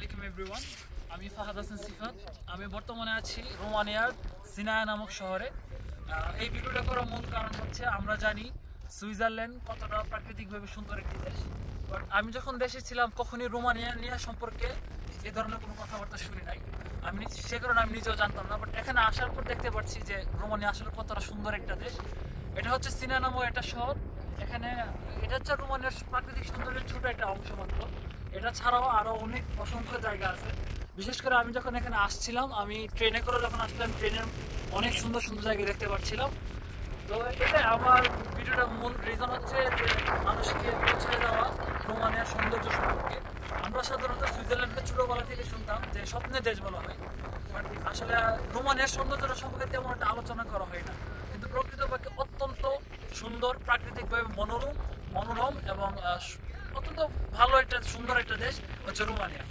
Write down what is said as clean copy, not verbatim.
আলাইকুম এভরিওয়ান, আমি ফাহাদ হাসান সিফাত। আমি বর্তমানে আছি রোমানিয়ার সিনায়া নামক শহরে। এই ভিডিওটা করার মূল কারণ হচ্ছে আমরা জানি সুইজারল্যান্ড কতটা প্রাকৃতিকভাবে সুন্দর একটি দেশ, বাট আমি যখন দেশে ছিলাম কখনই রোমানিয়া নিয়ে সম্পর্কে এ ধরনের কোনো কথাবার্তা শুনি নাই। সে কারণে আমি নিজেও জানতাম না, বাট এখানে আসার পর দেখতে পাচ্ছি যে রোমানিয়া আসলে কতটা সুন্দর একটা দেশ। এটা হচ্ছে সিনায়া নামক একটা শহর। এখানে এটা হচ্ছে রোমানিয়ার প্রাকৃতিক সৌন্দর্যের ছোট একটা অংশ মাত্র। এটা ছাড়াও আরো অনেক অসংখ্য জায়গা আছে। বিশেষ করে আমি যখন এখানে আসছিলাম, আমি ট্রেনে করে যখন আসলাম, ট্রেনের অনেক সুন্দর সুন্দর জায়গা দেখতে পাচ্ছিলাম। তো এটা আমার ভিডিওটার মূল রিজন হচ্ছে যে মানুষকে পৌঁছে দেওয়া রোমানিয়ার সৌন্দর্য সম্পর্কে। আমরা সাধারণত সুইজারল্যান্ডকে ছোটবেলা থেকে শুনতাম যে স্বপ্নের দেশ বলা হয়, বাট আসলে রোমানিয়ার সৌন্দর্যটা সম্পর্কে তেমন একটা আলোচনা করা হয় না। কিন্তু প্রকৃতপক্ষে অত্যন্ত সুন্দর, প্রাকৃতিকভাবে মনোরম এবং অত্যন্ত ভালো একটা সুন্দর একটা দেশ হচ্ছে রোমানিয়া।